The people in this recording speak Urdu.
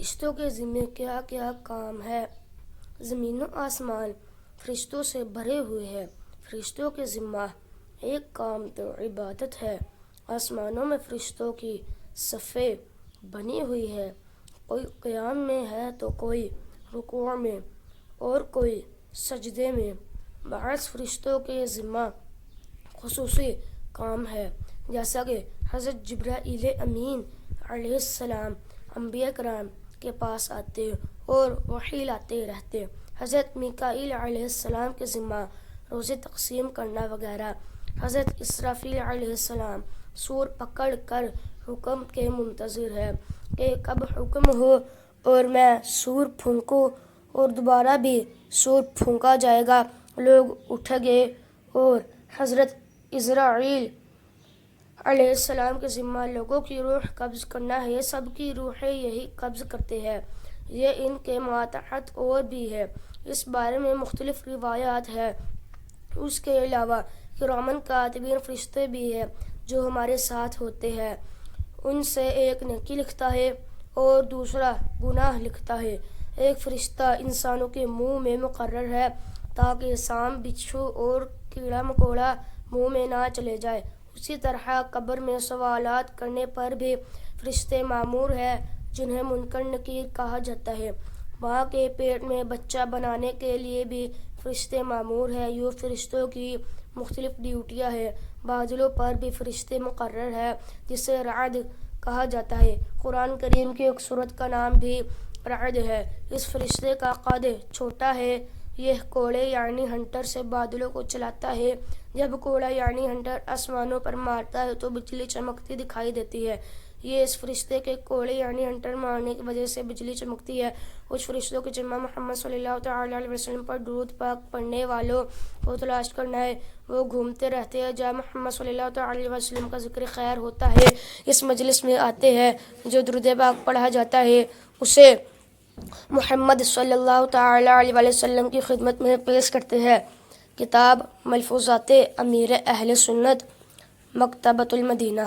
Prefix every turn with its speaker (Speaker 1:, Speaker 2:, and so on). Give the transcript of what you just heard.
Speaker 1: فرشتوں کے ذمے کیا کیا کام ہے؟ زمین و آسمان فرشتوں سے بھرے ہوئے ہیں۔ فرشتوں کے ذمہ ایک کام تو عبادت ہے۔ آسمانوں میں فرشتوں کی صفیں بنی ہوئی ہے، کوئی قیام میں ہے تو کوئی رکوع میں اور کوئی سجدے میں۔ بعض فرشتوں کے ذمہ خصوصی کام ہے، جیسا کہ حضرت جبرائیل امین علیہ السلام انبیاء کرام کے پاس آتے اور وحی لاتے رہتے۔ حضرت میکائیل علیہ السلام کے ذمہ روزے تقسیم کرنا وغیرہ۔ حضرت اسرافیل علیہ السلام سور پکڑ کر حکم کے منتظر ہے کہ کب حکم ہو اور میں سور پھونکوں، اور دوبارہ بھی سور پھونکا جائے گا۔ لوگ اٹھ گئے اور حضرت عزرائیل علیہ السلام کے ذمہ لوگوں کی روح قبض کرنا ہے۔ یہ سب کی روحیں یہی قبض کرتے ہیں۔ یہ ان کے ماتحت اور بھی ہے، اس بارے میں مختلف روایات ہیں۔ اس کے علاوہ کرامن کاتبین فرشتے بھی ہیں جو ہمارے ساتھ ہوتے ہیں۔ ان سے ایک نیکی لکھتا ہے اور دوسرا گناہ لکھتا ہے۔ ایک فرشتہ انسانوں کے منہ میں مقرر ہے تاکہ سانپ، بچھو اور کیڑا مکوڑا منہ میں نہ چلے جائے۔ اسی طرح قبر میں سوالات کرنے پر بھی فرشتے مامور ہیں جنہیں منکر نکیر کہا جاتا ہے۔ ماں کے پیٹ میں بچہ بنانے کے لیے بھی فرشتے مامور ہیں۔ یوں فرشتوں کی مختلف ڈیوٹیاں ہیں۔ بادلوں پر بھی فرشتے مقرر ہیں جسے رعد کہا جاتا ہے۔ قرآن کریم کی ایک سورت کا نام بھی رعد ہے۔ اس فرشتے کا قد چھوٹا ہے۔ یہ کوڑے یعنی ہنٹر سے بادلوں کو چلاتا ہے۔ جب کوڑا یعنی ہنٹر آسمانوں پر مارتا ہے تو بجلی چمکتی دکھائی دیتی ہے۔ یہ اس فرشتے کے کوڑے یعنی ہنٹر مارنے کی وجہ سے بجلی چمکتی ہے۔ کچھ فرشتوں کے ذمہ محمد صلی اللہ تعالیٰ علیہ وسلم پر درود پاک پڑھنے والوں کو تلاش کرنا ہے۔ وہ گھومتے رہتے ہیں جہاں محمد صلی اللہ تعالیٰ علیہ وسلم کا ذکر خیر ہوتا ہے، اس مجلس میں آتے ہیں۔ جو درود پاک پڑھا جاتا ہے اسے محمد صلی اللہ تعالیٰ علیہ وسلم کی خدمت میں پیش کرتے ہیں۔ کتاب ملفوظات امیر اہل سنت، مکتبۃ المدینہ۔